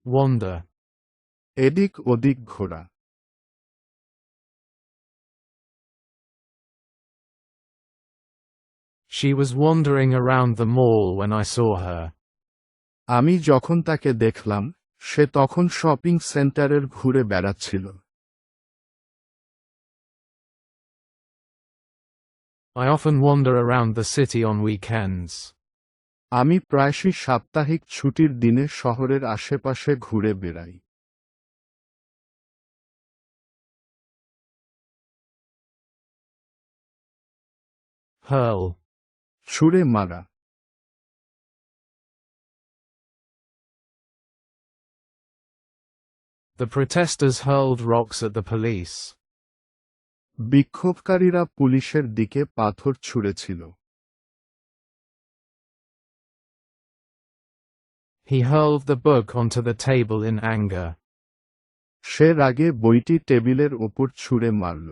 wander, এদিক ওদিক ঘোরা। She was wandering around the mall when I saw her. আমি যখন তাকে দেখলাম, সে তখন শপিং সেন্টারের ঘুরে বেড়াচ্ছিল। I often wander around the city on weekends. আমি প্রায়শই সাপ্তাহিক ছুটির দিনে শহরের আশেপাশে ঘুরে বেড়াই। Hurl, ছুঁড়ে মারা। the protesters hurled rocks at the police. বিক্ষোভকারীরা পুলিশের দিকে পাথর ছুঁড়েছিল। He hurled the book onto the table in anger. সে রাগে বইটি টেবিলের ওপর ছুঁড়ে মারল।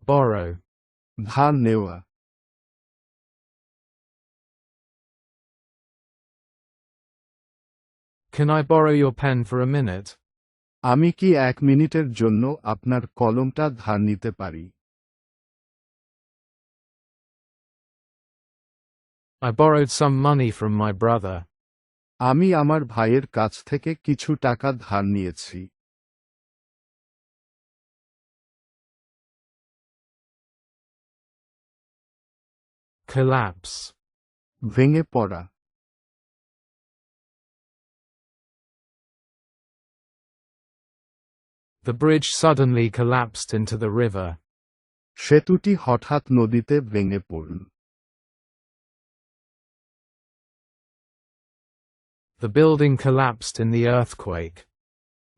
Borrow, ধার নেওয়া। can I borrow your pen for a minute? আমি কি 1 মিনিটের জন্য আপনার কলমটা ধার নিতে পারি? I borrowed some money from my brother. আমি আমার ভাইয়ের কাছ থেকে কিছু টাকা ধার নিয়েছি। Collapse, ভেঙে পড়া। the bridge suddenly collapsed into the river. সেতুটি হঠাৎ নদীতে ভেঙে পড়ল। The building collapsed in the earthquake.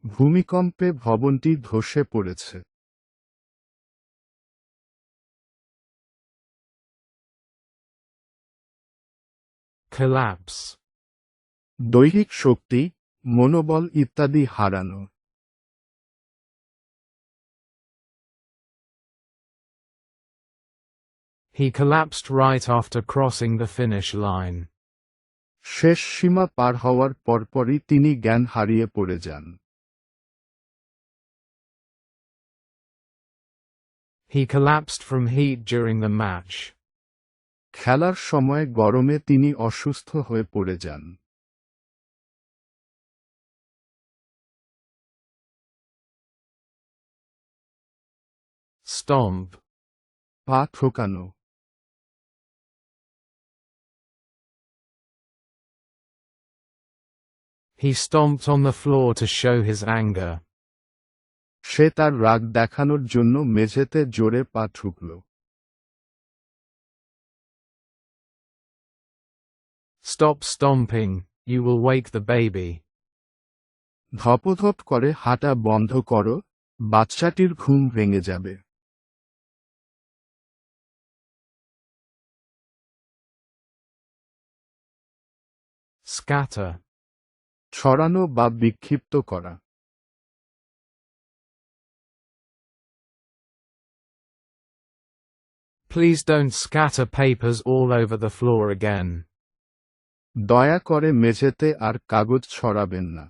ভূমিকম্পে ভবনটি ধসে পড়েছে। Collapse, দৈহিক শক্তি, মনোবল ইত্যাদি হারানো। he collapsed right after crossing the finish line. শেষ সীমা পার হওয়ার পরপরই তিনি জ্ঞান হারিয়ে পড়ে যান। He collapsed from heat during the match. খেলার সময় গরমে তিনি অসুস্থ হয়ে পড়ে যান। Stomp, পা ঠোকানো। he stomped on the floor to show his anger. সে তার রাগ দেখানোর জন্য মেঝেতে জোরে পা ঠুকল। Stop stomping, you will wake the baby. ধপধপ করে হাঁটা বন্ধ করো, বাচ্চাটির ঘুম ভেঙে যাবে। Scatter, ছড়ানো বা বিক্ষিপ্ত করা। please don't scatter papers all over the floor again. দয়া করে মেঝেতে আর কাগজ ছড়াবেন না।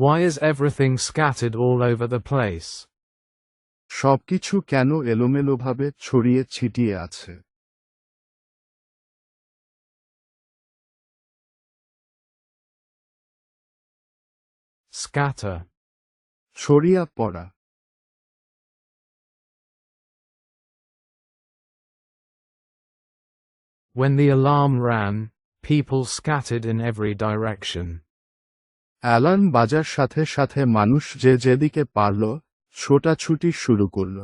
Why is everything scattered all over the place? সবকিছু কেন এলোমেলোভাবে ছড়িয়ে ছিটিয়ে আছে? Scatter, ছড়িয়ে পড়া। when the alarm ran, people scattered in every direction. Alarm বাজার সাথে সাথে মানুষ যে যেদিকে পারল, ছোটাছুটি শুরু করল।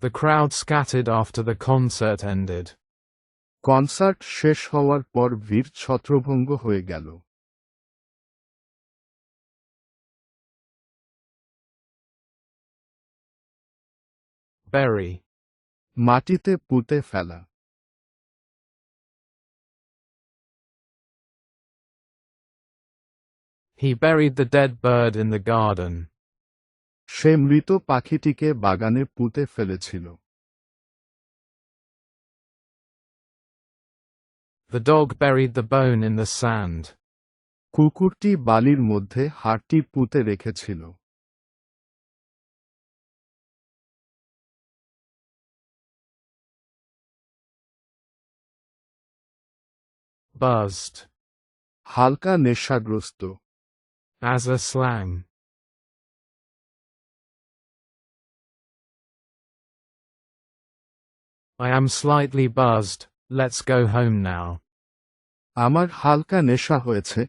The crowd scattered after the concert ended. Concert শেষ হওয়ার পর ভিড় ছত্রভঙ্গ হয়ে গেল। Bury, মাটিতে পুঁতে ফেলা। He buried the dead bird in the garden. সে মৃত পাখিটিকে বাগানে পুঁতে ফেলেছিল। The dog buried the bone in the sand. কুকুরটি বালির মধ্যে হাড়টি পুঁতে রেখেছিল। Buzzed. হালকা নেশাগ্রস্ত। As a slang. I am slightly buzzed, let's go home now. আমার হালকা নেশা হয়েছে,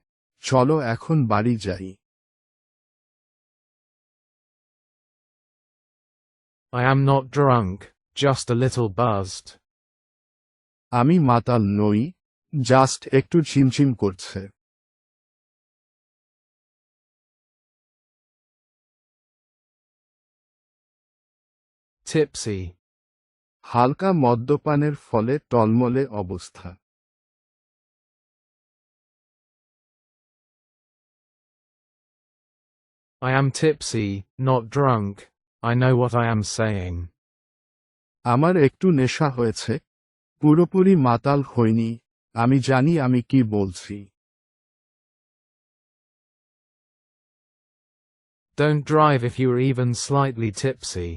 চলো এখন বাড়ি যাই। I am not drunk, just a little buzzed. আমি মাতাল নই, জাস্ট একটু ঝিমঝিম করছে। Tipsy. হালকা মদ্যপানের ফলে টলমলে অবস্থা। I am tipsy, not drunk, I know what I am saying. আমার একটু নেশা হয়েছে, পুরোপুরি মাতাল হইনি, আমি জানি আমি কি বলছি। Don't drive if you are even slightly tipsy.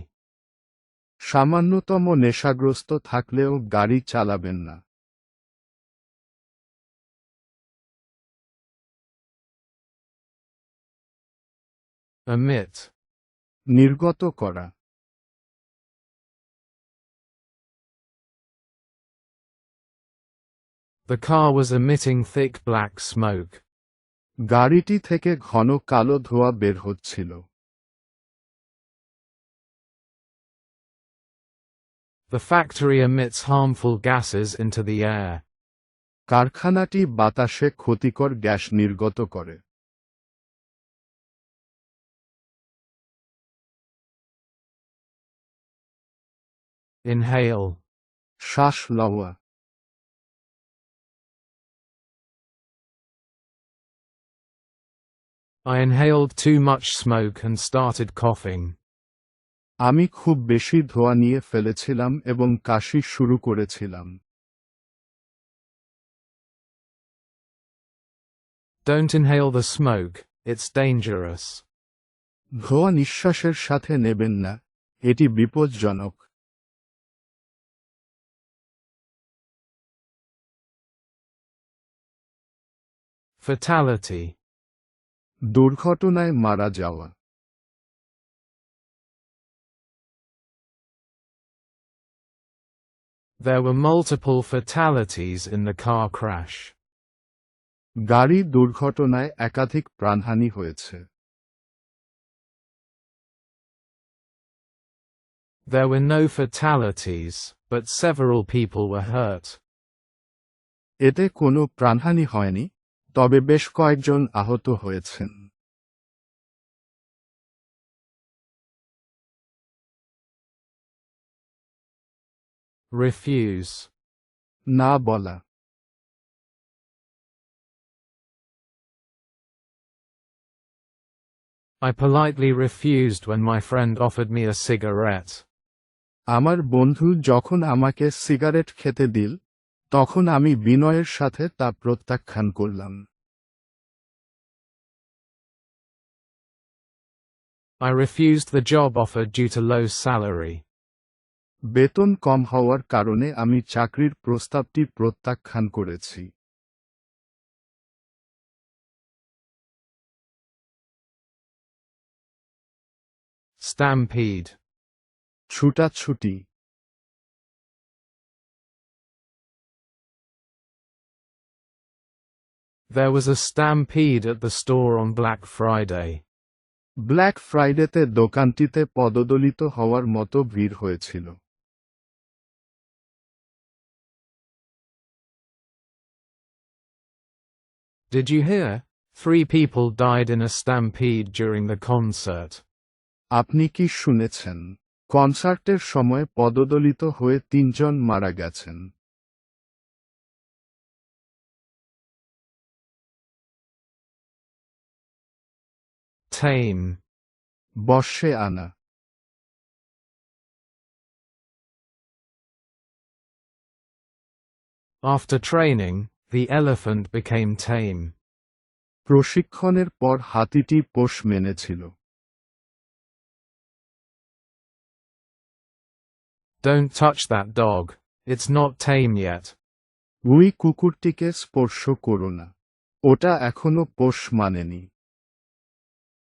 সামান্যতম নেশাগ্রস্ত থাকলেও গাড়ি চালাবেন না। Emit. নির্গত করা। The car was emitting thick black smoke. গাড়িটি থেকে ঘন কালো ধোঁয়া বের হচ্ছিল। The factory emits harmful gases into the air. কারখানাটি বাতাসে ক্ষতিকর গ্যাস নির্গত করে। Inhale. শ্বাস লওয়া। I inhaled too much smoke and started coughing. আমি খুব বেশি ধোঁয়া নিয়ে ফেলেছিলাম এবং কাশি শুরু করেছিলাম। Don't inhale the smoke, it's dangerous. ধোঁয়া নিঃশ্বাসের সাথে নেবেন না, এটি বিপজ্জনক। Fatality. দুর্ঘটনায় মারা যাওয়া। There were multiple fatalities in the car crash. গাড়ি দুর্ঘটনায় একাধিক প্রাণহানি হয়েছে। There were no fatalities, but several people were hurt. এতে কোনো প্রাণহানি হয়নি, তবে বেশ কয়েকজন আহত হয়েছেন। Refuse. না বলা। I politely refused when my friend offered me a cigarette. আমার বন্ধু যখন আমাকে সিগারেট খেতে দিল, তখন আমি বিনয়ের সাথে তা প্রত্যাখ্যান করলাম। I refused the job offer due to low salary. বেতন কম হওয়ার কারণে আমি চাকরির প্রস্তাবটি প্রত্যাখ্যান করেছি। Stampede. ছুটাছুটি। There was a stampede at the store on Black Friday. Black ফ্রাইডেতে দোকানটিতে পদদলিত হওয়ার মতো ভিড় হয়েছিল। Did you hear? 3 people died in a stampede during the concert. আপনি কি শুনেছেন? কনসার্টের সময় পদদলিত হয়ে 3 জন মারা গেছেন। Tame. বশে আনা। After training, the elephant became tame. প্রশিক্ষণের পর হাতিটি পোষ মেনেছিল। Don't touch that dog. It's not tame yet. ওই কুকুরটিকে স্পর্শ করো না, ওটা এখনো পোষ মানেনি।